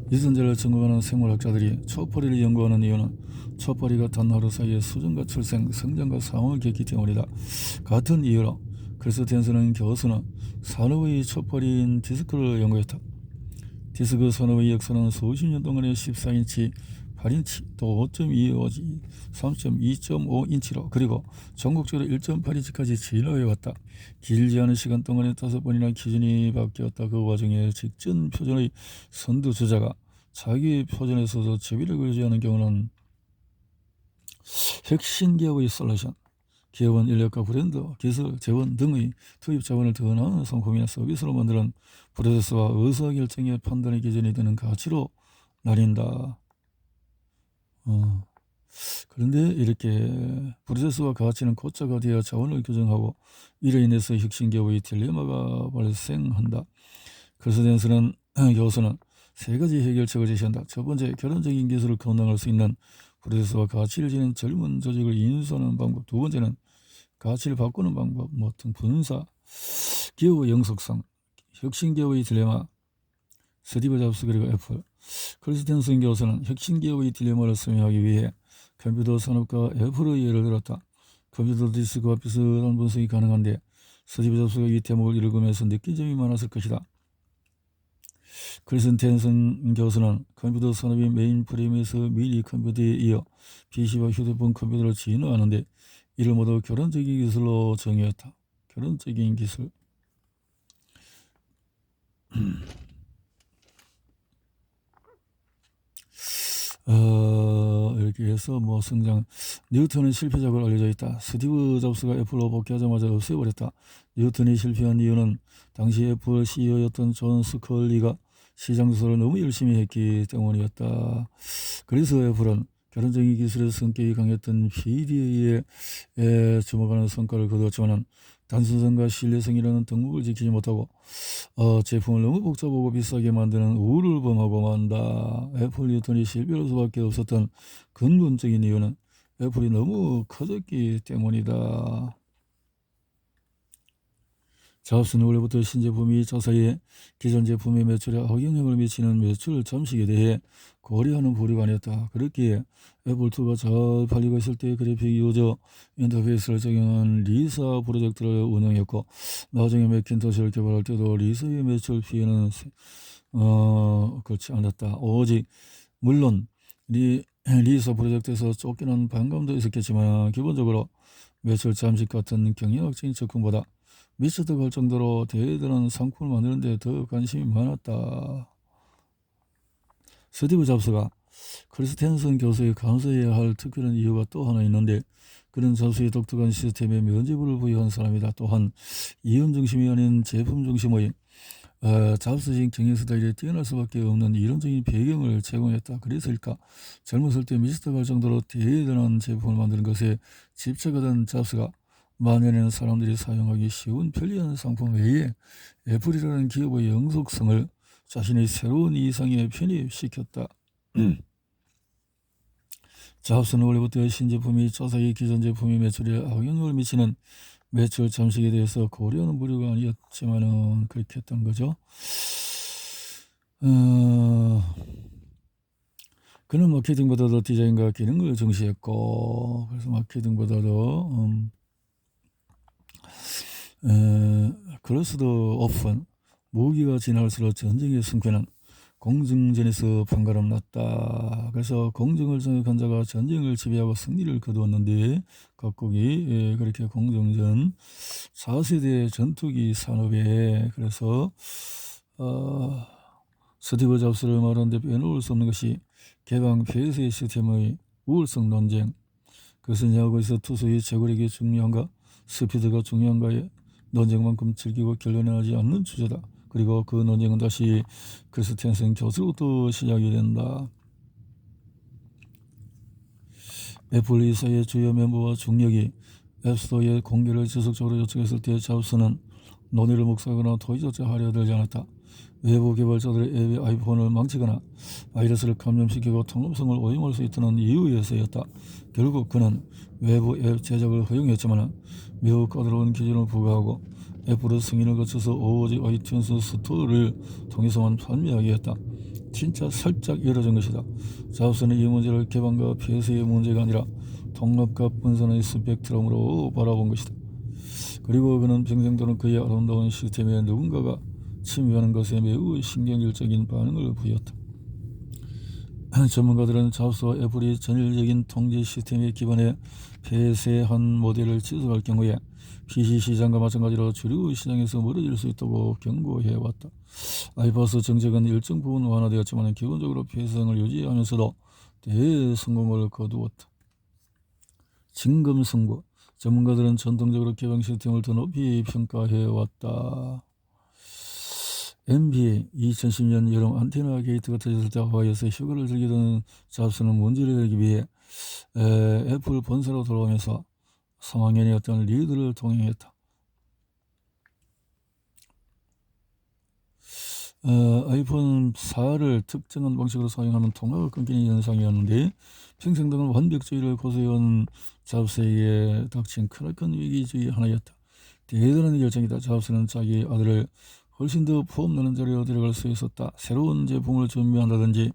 유전자를 전공하는 생물학자들이 초포리를 연구하는 이유는 초포리가 단하루 사이에 수정과 출생, 성장과 상황을 겪기 때문이다. 같은 이유로 크리스텐슨 교수는 산업의 초포리인 디스크를 연구했다. 디스크 산업의 역사는 수십 년 동안의 14인치, 8인치, 또 5.25인치, 3.2.5인치로 그리고 전국적으로 1.8인치까지 진화해왔다. 길지 않은 시간 동안에 5번이나 기준이 바뀌었다. 그 와중에 직전 표준의 선두주자가 자기 표준에서도 제비를 걸지 않은 경우는 혁신기업의 솔루션, 기업은 인력과 브랜드, 기술, 재원 등의 투입 자원을 더 나은 상품이나 서비스로 만드는 프로세스와 의사결정의 판단의 기준이 되는 가치로 나뉜다. 그런데 이렇게 프로세스와 가치는 고차가 되어 자원을 규정하고 이로 인해서 혁신기업의 딜레마가 발생한다. 크리스텐슨 교수는 세 가지 해결책을 제시한다. 첫 번째, 결혼적인 기술을 감당할 수 있는 프로세스와 가치를 지닌 젊은 조직을 인수하는 방법. 두 번째는 가치를 바꾸는 방법 등 분사, 기업의 영속성, 혁신기업의 딜레마, 스티브 잡스 그리고 애플. 크리스텐슨 교수는 혁신기업의 딜레마를 설명하기 위해 컴퓨터 산업과 애플의 예를 들었다. 컴퓨터 디스크와 비슷한 분석이 가능한데 스티브 잡스가 이 대목을 읽으면서 느낀 점이 많았을 것이다. 크리스텐슨 교수는 컴퓨터 산업이 메인 프레임에서 미니 컴퓨터에 이어 PC와 휴대폰 컴퓨터를 진화하는데 이를 모두 결혼적인 기술로 정의했다. 결혼적인 기술. 이렇게 해서 성장. 뉴턴은 실패작으로 알려져 있다. 스티브 잡스가 애플로 복귀하자마자 없애버렸다. 뉴턴이 실패한 이유는 당시 애플 CEO였던 존 스컬리가 시장 조사를 너무 열심히 했기 때문이었다. 그래서 애플은 결혼적인 기술의 성격이 강했던 PDA에 주목하는 성과를 거두었지만 단순성과 신뢰성이라는 덕목을 지키지 못하고 제품을 너무 복잡하고 비싸게 만드는 우를 범하고 만다. 애플 뉴턴이 실패할 수밖에 없었던 근본적인 이유는 애플이 너무 커졌기 때문이다. 잡스는 원래부터 신제품이 자사에 기존 제품의 매출에 악영향을 미치는 매출 잠식에 대해 고려하는 부류가 아니었다. 그렇기에 애플2가 잘 팔리고 있을 때 그래픽 유저 인터페이스를 적용한 리사 프로젝트를 운영했고 나중에 매킨토시를 개발할 때도 리사의 매출 피해는 그렇지 않았다. 오직 물론 리사 프로젝트에서 쫓기는 반감도 있었겠지만 기본적으로 매출 잠식 같은 경영학적인 접근보다 미쳐도 갈 정도로 대단한 상품을 만드는 데 더 관심이 많았다. 스티브 잡스가 크리스텐슨 교수에 감사해야 할 특별한 이유가 또 하나 있는데 그는 잡스의 독특한 시스템에 면죄부를 부여한 사람이다. 또한 이윤 중심이 아닌 제품 중심의 잡스식 경영 스타일에 뛰어날 수밖에 없는 이론적인 배경을 제공했다. 그래서일까 젊었을 때 미치다 갈 정도로 대단한 제품을 만드는 것에 집착하던 잡스가 만연한 사람들이 사용하기 쉬운 편리한 상품 외에 애플이라는 기업의 영속성을 자신의 새로운 이상에 편입시켰다. 잡스는 원래부터 신제품이 자사의 기존 제품의 매출에 악영향을 미치는 매출 잠식에 대해서 고려하는 부류가 아니었지만은 그렇게 했던 거죠. 그는 마케팅보다도 디자인과 기능을 중시했고 그래서 마케팅보다도 그럴 수도 오픈 무기가 진화할수록 전쟁의 승패는 공증전에서 판가름 났다. 그래서 공정을 정역한 자가 전쟁을 지배하고 승리를 거두었는데 각국이 그렇게 공정전 4세대 전투기 산업에 그래서 스티브 잡스를 말하는데 빼놓을 수 없는 것이 개방 폐쇄 시스템의 우월성 논쟁. 그것은 야구에서 투수의 제구력이 중요한가 스피드가 중요한가에 논쟁만큼 즐기고 결론나지 않는 주제다. 그리고 그 논쟁은 다시 크리스텐슨 교수로부터 시작이 된다. 애플 이사의 주요 멤버와 중력이 앱스토어의 공개를 지속적으로 요청했을 때 잡스는 논의를 묵살하거나 토의조차 하려 들지 않았다. 외부 개발자들의 앱이 아이폰을 망치거나 바이러스를 감염시키고 통합성을 오염할 수 있다는 이유에서였다. 결국 그는 외부 앱 제작을 허용했지만 매우 까다로운 기준을 부과하고 애플의 승인을 거쳐서 오직 아이튠스 스토어를 통해서만 판매하게 했다. 진짜 살짝 열어진 것이다. 잡스는 이 문제를 개방과 폐쇄의 문제가 아니라 통합과 분산의 스펙트럼으로 바라본 것이다. 그리고 그는 평생 동안 그의 아름다운 시스템에 누군가가 침입하는 것에 매우 신경질적인 반응을 보였다. 전문가들은 잡스와 애플이 전일적인 통제 시스템에 기반해 폐쇄한 모델을 지속할 경우에 PC 시장과 마찬가지로 주류 시장에서 멀어질 수 있다고 경고해왔다. 아이파스 정책은 일정 부분 완화되었지만 기본적으로 폐쇄성을 유지하면서도 대성공을 거두었다. 진검승부. 전문가들은 전통적으로 개방 시스템을 더 높이 평가해왔다. NBA 2010년 여름 안테나 게이트가 터졌을 때 하와이에서 휴가를 즐기던 잡스는 문제를 내기 위해 애플 본사로 돌아오면서 3학년이었던 리드를 동행했다. 아이폰 4를 특정한 방식으로 사용하면 통화가 끊기는 현상이었는데 평생 동안 완벽주의를 고수해온 잡스에게 닥친 크나큰 위기 중의 하나였다. 대단한 결정이다. 잡스는 자기 아들을 훨씬 더 폼나는 자리로 데려갈 수 있었다. 새로운 제품을 준비한다든지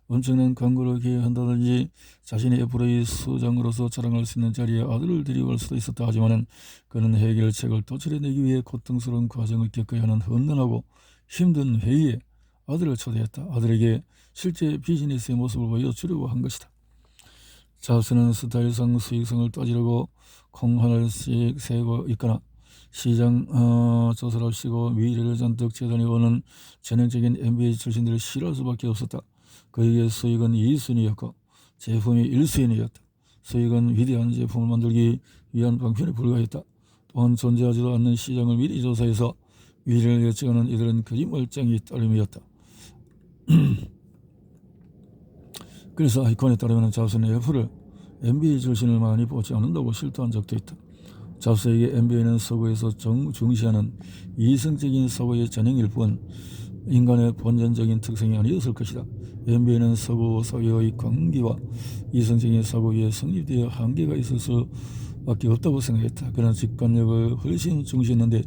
엄청난 광고를 기획한다든지 자신의 애플의 수장으로서 자랑할 수 있는 자리에 아들을 데려갈 수도 있었다. 하지만 그는 해결책을 도출해내기 위해 고통스러운 과정을 겪어야 하는 험난하고 힘든 회의에 아들을 초대했다. 아들에게 실제 비즈니스의 모습을 보여주려고 한 것이다. 잡스는 스타일상 수익성을 따지려고 콩 하나씩 세고 있거나 시장 조사를 하시고 미래를 잔뜩 재단해오는 전형적인 MBA 출신들을 싫어할 수밖에 없었다. 그에게 수익은 2순위였고 제품이 1순위였다. 수익은 위대한 제품을 만들기 위한 방편에 불과했다. 또한 존재하지도 않는 시장을 미리 조사해서 위를 예측하는 이들은 거짓말쟁이 따름이었다. 그래서 아이콘에 따르면 잡스는 애플을 MBA 출신을 많이 뽑지 않는다고 실토한 적도 있다. 잡스에게 MBA는 서구에서 중시하는 이성적인 사고의 전형일 뿐 인간의 본전적인 특성이 아니었을 것이다. MBA는 서구 사회의 광기와 이성적인 사고에 성립되어 한계가 있을 수밖에 없다고 생각했다. 그는 직관력을 훨씬 중시했는데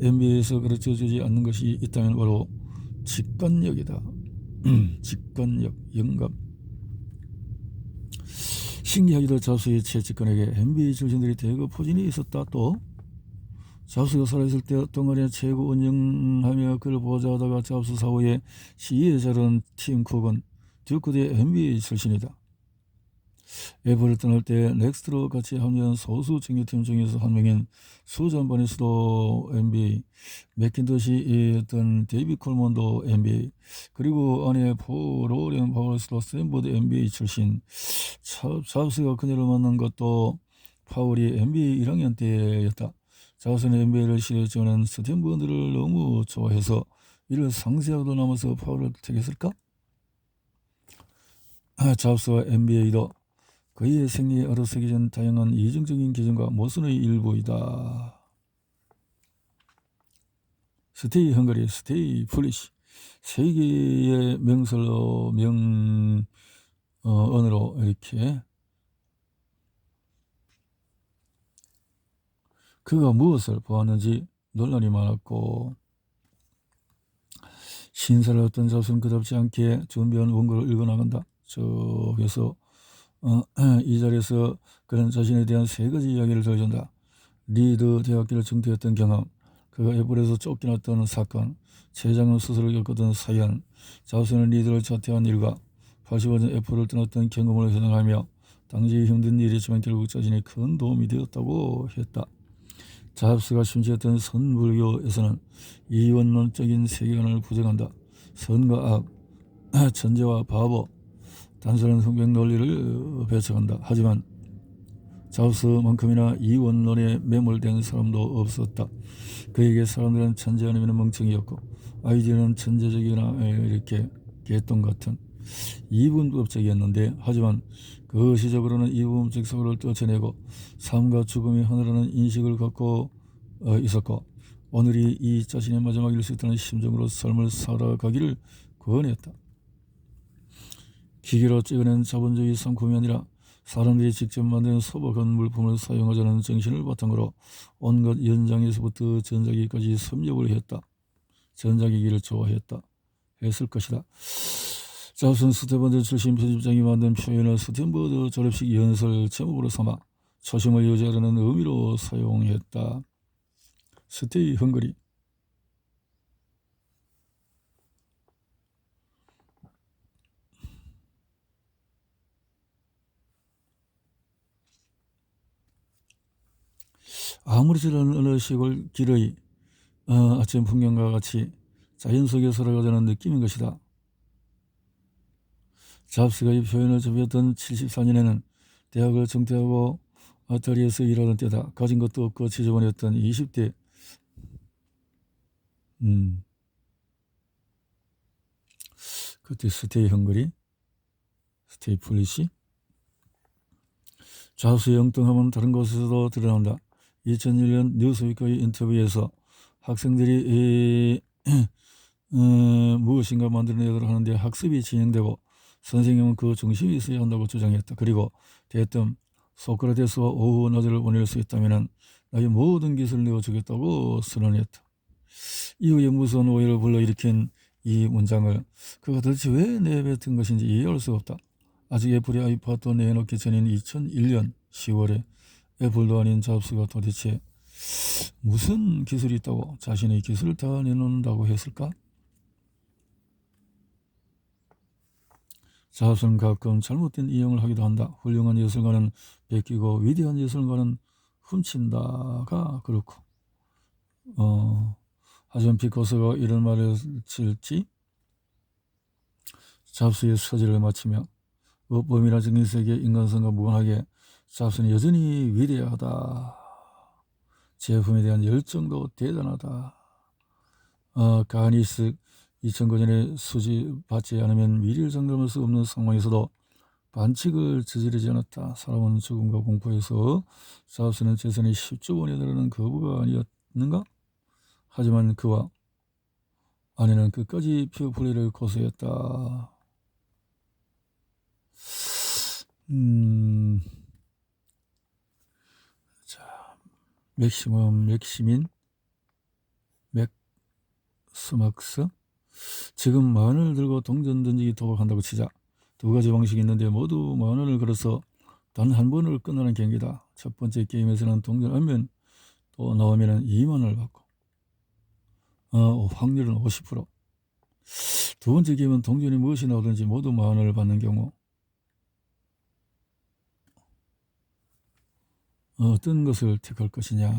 MBA에서 가르쳐주지 않는 것이 있다면 바로 직관력이다. 직관력, 영감. 신기하게도 잡스의 최측근에게 MBA 출신들이 대거 포진이 있었다. 또 잡스가 살아있을 때 동아리에 최고 운영하며 그를 보좌하다가 잡스 사후에 CEO에 자른 팀 쿡은 듀크대 MBA 출신이다. 애플을 떠날 때 넥스트로 같이 합류한 소수 정규팀 중에서 한 명인 수잔 바니스도 MBA, 맥킨토시였던 데이비 콜먼도 MBA, 그리고 아내 로렌 파월스도 스탠퍼드 MBA 출신. 잡스가 그녀를 만난 것도 파월이 MBA 1학년 때였다. 잡스는 MBA를 싫어했지만 스탠퍼드를 너무 좋아해서 이를 상세하게도 남아서 파월을 택했을까? 잡스와 MBA도 그의 생애에 어루새겨진 다양한 이중적인 기준과 모순의 일부이다. 스테이 헝가리, 스테이 푸리시. 세계의 명설로 언어로 이렇게 그가 무엇을 보았는지 논란이 많았고 신사를 어떤 잡스는 그답지 않게 준비한 원고를 읽어나간다. 저기서 이 자리에서 그는 자신에 대한 3가지 이야기를 들려준다. 리드 대학교를 중퇴했던 경험, 그가 애플에서 쫓겨났던 사건, 최장암 수술을 겪었던 사연, 잡스는 리드를 자퇴한 일과 85년 애플을 떠났던 경험을 회상하며 당시 힘든 일이지만 결국 자신의 큰 도움이 되었다고 했다. 잡스가 심취했던 선불교에서는 이원론적인 세계관을 부정한다. 선과 악, 천재와 바보, 단순한 흑백 논리를 배척한다. 하지만 잡스만큼이나 이원론에 매몰된 사람도 없었다. 그에게 사람들은 천재 아니면 멍청이였고 아이디어는 천재적이나 이렇게 개똥 같은 이분법적이었는데, 하지만 그 시적으로는 이분법적 사고를 떨쳐내고 삶과 죽음이 하나라는 인식을 갖고 있었고 오늘이 이 자신의 마지막일 수 있다는 심정으로 삶을 살아가기를 권했다. 기계로 찍어낸 자본주의 상품이 아니라 사람들이 직접 만드는 소박한 물품을 사용하자는 정신을 바탕으로 온갖 연장에서부터 전자기기까지 섭렵을 했다. 전자기기를 좋아했다. 했을 것이다. 잡스는 스탠퍼드 출신 편집장이 만든 표현을 스탠퍼드 졸업식 연설 제목으로 삼아 초심을 유지하려는 의미로 사용했다. 스테이 헝그리. 아무렇지 않은 어느 시골 길의 아침 풍경과 같이 자연 속에 살아가자는 느낌인 것이다. 잡스가 이 표현을 접했던 74년에는 대학을 정퇴하고 아타리에서 일하던 때다. 가진 것도 없고 지저분했던 20대 그때 스테이 헝그리, 스테이 폴리시. 잡스의 엉뚱함은 다른 곳에서도 드러난다. 2001년 뉴스위크의 인터뷰에서 학생들이 무엇인가 만들어내도록 하는데 학습이 진행되고 선생님은 그 중심에 있어야 한다고 주장했다. 그리고 대뜸 소크라테스와 오후 낮을 보낼 수 있다면 나의 모든 기술을 내어주겠다고 선언했다. 이후에 무서운 오해를 불러일으킨 이 문장을 그가 도대체 왜 내뱉은 것인지 이해할 수 없다. 아직 애플이 아이팟도 내놓기 전인 2001년 10월에 애플도 아닌 잡스가 도대체 무슨 기술이 있다고 자신의 기술을 다 내놓는다고 했을까? 잡스는 가끔 잘못된 이용을 하기도 한다. 훌륭한 예술가는 베끼고 위대한 예술가는 훔친다가 그렇고 하지만 피카소가 이런 말을 칠지 잡스의 서지를 마치며 법범이나 정신세계 인간성과 무관하게 잡스는 여전히 위대하다. 제품에 대한 열정도 대단하다. 가니스 2009년에 수지받지 않으면 미래를 장담할 수 없는 상황에서도 반칙을 저지르지 않았다. 사람은 죽음과 공포에서 잡스는 재산이 10조 원에 달하는 거부가 아니었는가? 하지만 그와 아내는 끝까지 피어플레이를 고수했다. 자, 맥시민, 맥스막스. 지금 만원을 들고 동전 던지기 도박한다고 치자. 두 가지 방식이 있는데 모두 만원을 걸어서 단 한 번을 끝나는 경기다. 첫 번째 게임에서는 동전 알면 또 나오면 2만원을 받고 확률은 50%. 두 번째 게임은 동전이 무엇이 나오든지 모두 만원을 받는 경우 어떤 것을 택할 것이냐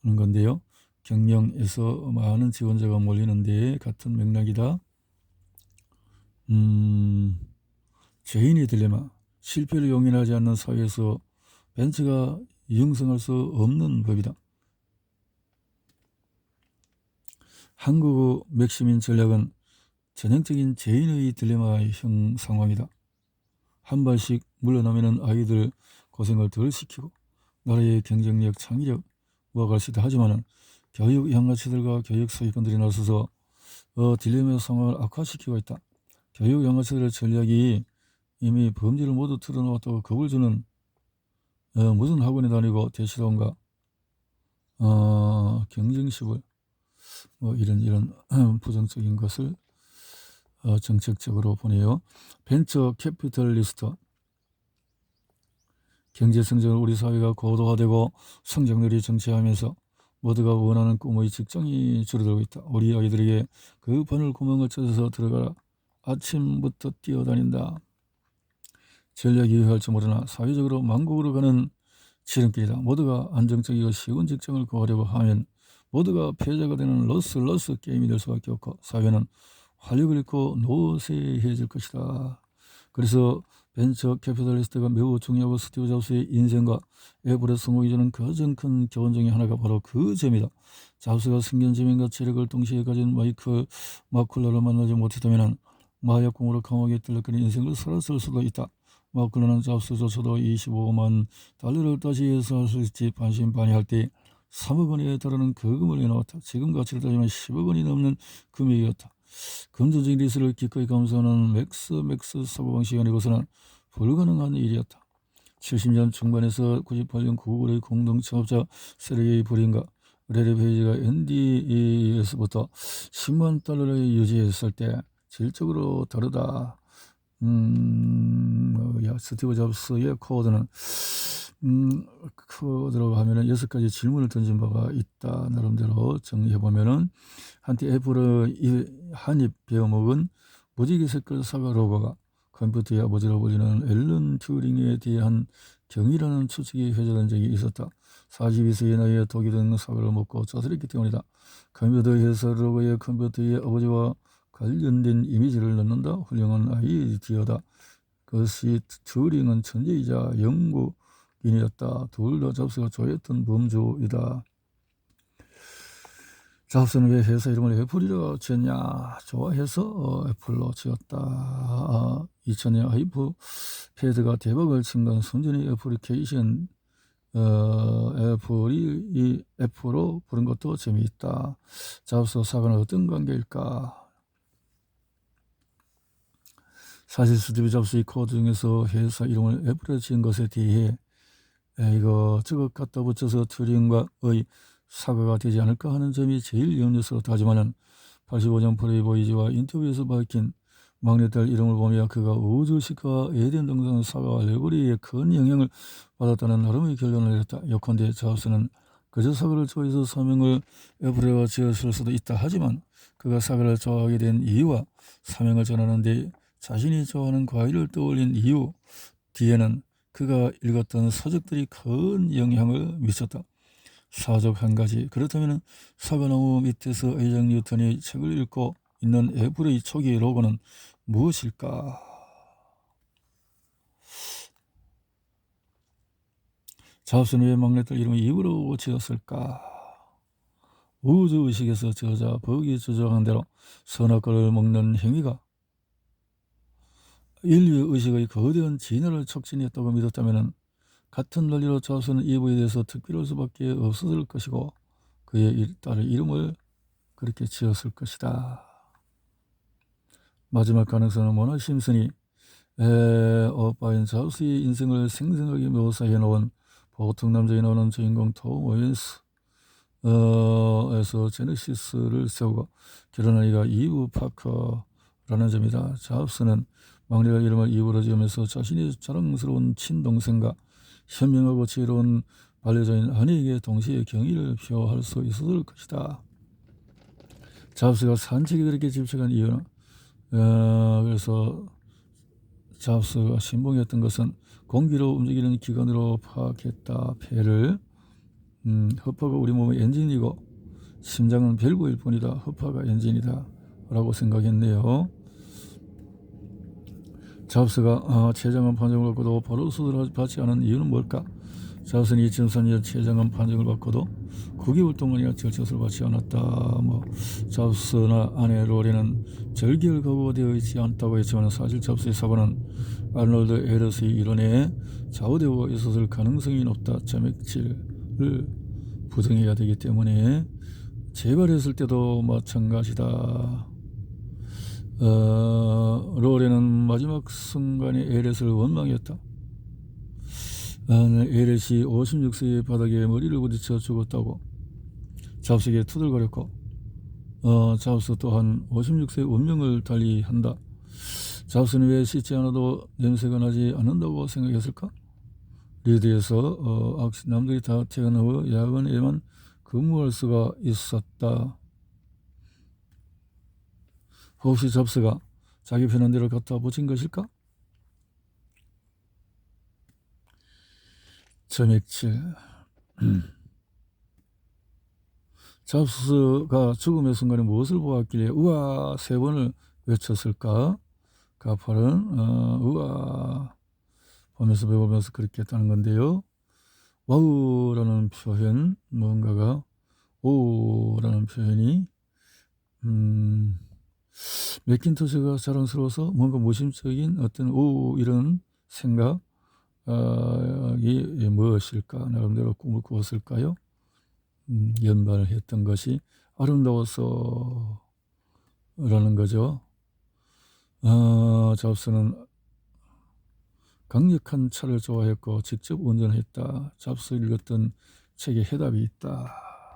하는 건데요. 경영에서 많은 지원자가 몰리는데 같은 맥락이다. 죄인의 딜레마. 실패를 용인하지 않는 사회에서 벤처가 형성할 수 없는 법이다. 한국의 맥시민 전략은 전형적인 죄인의 딜레마의 형 상황이다. 한 발씩 물러나면 아이들 고생을 덜 시키고 나라의 경쟁력, 창의력 모아갈 수 있다. 하지만 교육 양아치들과 교육 소유권들이 나서서 딜레마 상황을 악화시키고 있다. 교육 양아치들의 전략이 이미 범죄를 모두 틀어놓았다고 겁을 주는 무슨 학원에 다니고 대시론과 경쟁식을 이런 부정적인 것을 정책적으로 보내요. 벤처 캐피털리스트. 경제 성장을 우리 사회가 고도화되고 성장률이 정체하면서 모두가 원하는 꿈의 직장이 줄어들고 있다. 우리 아이들에게 그 바늘 구멍을 찾아서 들어가라. 아침부터 뛰어다닌다. 전략이 유효할지 모르나 사회적으로 만국으로 가는 지름길이다. 모두가 안정적이고 쉬운 직장을 구하려고 하면 모두가 패자가 되는 러스 게임이 될 수밖에 없고 사회는 활력을 잃고 노쇠해질 것이다. 그래서 벤처 캐피탈리스트가 매우 중요하고 스티브 잡스의 인생과 애플의 성공이 주는 가장 큰 교훈 중에 하나가 바로 그 점이다. 잡스가 생긴 재능과 체력을 동시에 가진 마이클 마쿨러를 만나지 못했다면 마약공으로 감옥에 들려그는 인생을 살았을 수도 있다. 마쿨러는 잡스조차도 $25만 다시 해서할 수 있지 반신반의할 때 3억 원에 달하는 거금을 내놓았다. 지금 가치로 따지면 10억 원이 넘는 금액이었다. 금전적인 리스를 기꺼이 감수하는 맥스 사고방식이 아니고서는 불가능한 일이었다. 70년 중반에서 98년 구글의 공동 창업자 세르게이 브린과 레리 페이지가 NDA에서부터 10만 달러를 유지했을 때 질적으로 다르다. 스티브 잡스의 코드는 코드로 하면은 6가지 질문을 던진 바가 있다. 나름대로 정리해보면은 한때 애플의 한입 베어먹은 무지개 색깔 사과 로고가 컴퓨터의 아버지로 불리는 앨런 튜링에 대한 경이라는 추측이 회자된 적이 있었다. 42세의 나이에 독이 든 사과를 먹고 자살했기 때문이다. 컴퓨터 회사 로고에 컴퓨터의 아버지와 관련된 이미지를 넣는다. 훌륭한 아이디어다. 그것이 튜링은 천재이자 연구인이었다. 둘 다 잡스가 좋아했던 범주이다. 잡스는 왜 회사 이름을 애플이라고 지었냐? 좋아해서 애플로 지었다. 2000년 아이패드가 대박을 친 건 순전히 애플리케이션 애플이 이 애플로 부른 것도 재미있다. 잡스 사과는 어떤 관계일까? 사실 스티브 잡스의 코드 중에서 회사 이름을 애플에 지은 것에 대해 이거 저것 갖다 붙여서 튜링과의 사과가 되지 않을까 하는 점이 제일 염려스럽다. 하지만은 85년 플레이보이즈와 인터뷰에서 밝힌 막내딸 이름을 보며 그가 우주식과 에덴 등산 사과 알레고리에 큰 영향을 받았다는 나름의 결론을 내렸다. 요컨대 잡스는 그저 사과를 좋아해서 사명을 애플에 지었을 수도 있다. 하지만 그가 사과를 좋아하게 된 이유와 사명을 전하는 데 자신이 좋아하는 과일을 떠올린 이유 뒤에는 그가 읽었던 서적들이 큰 영향을 미쳤다. 서적 한 가지. 그렇다면 사과나무 밑에서 아이작 뉴턴이 책을 읽고 있는 애플의 초기 로고는 무엇일까? 잡스는 왜 막내딸 이름을 입으로 지었을까? 우주의식에서 저자 버기 주장한 대로 선악과를 먹는 행위가 인류 의식의 거대한 진화를 촉진했다고 믿었다면 같은 논리로 잡스는 이브에 대해서 특별할 수밖에 없었을 것이고 그의 딸의 이름을 그렇게 지었을 것이다. 마지막 가능성은 모나 심슨이 오빠인 잡스의 인생을 생생하게 묘사해 놓은 보통 남자에 나오는 주인공 톰 오웬스 에서 제네시스를 세우고 결혼한 이가 이브 파커라는 점이다. 잡스는 막내가 이름을 이브로 지으면서 자신의 자랑스러운 친동생과 현명하고 지혜로운 반려자인 아내에게 동시에 경의를 표할 수 있었을 것이다. 잡스가 산책에 그렇게 집착한 이유는 그래서 잡스가 신봉했던 것은 공기로 움직이는 기관으로 파악했다. 폐를 허파가 우리 몸의 엔진이고 심장은 밸브일 뿐이다. 허파가 엔진이다 라고 생각했네요. 잡스가 최장암 판정을 받고도 바로 수술을 받지 않은 이유는 뭘까? 잡스는 2003년 최장암 판정을 받고도 9개월 동안이나 절차를 받지 않았다. 잡스나 아내 로렌은 절개할 각오가 되어 있지 않다고 했지만 사실 잡스의 사고는 아놀드 에러스의 이론에 좌우되어 있었을 가능성이 높다. 점액질을 부정해야 되기 때문에 재발했을 때도 마찬가지다. 로렌은 마지막 순간에 에렛을 원망했다. 에렛이 56세의 바닥에 머리를 부딪혀 죽었다고 잡스에게 투덜거렸고 잡스 또한 56세의 운명을 달리한다. 잡스는 왜 씻지 않아도 냄새가 나지 않는다고 생각했을까? 리드에서 남들이 다 퇴근 후 야간에만 근무할 수가 있었다. 혹시 잡스가 자기 편한 대로 갖다 붙인 것일까? 점액질. 잡스가 죽음의 순간에 무엇을 보았길래 우와 3번을 외쳤을까? 가팔은 우와 보면서 배우면서 그렇게 했다는 건데요. 와우라는 표현, 뭔가가 오라는 표현이 맥킨토시가 자랑스러워서 뭔가 모심적인 어떤 오 이런 생각이 무엇일까? 나름대로 꿈을 꾸었을까요? 연발했던 것이 아름다워서 라는 거죠. 잡스는 강력한 차를 좋아했고 직접 운전했다. 잡스 읽었던 책에 해답이 있다.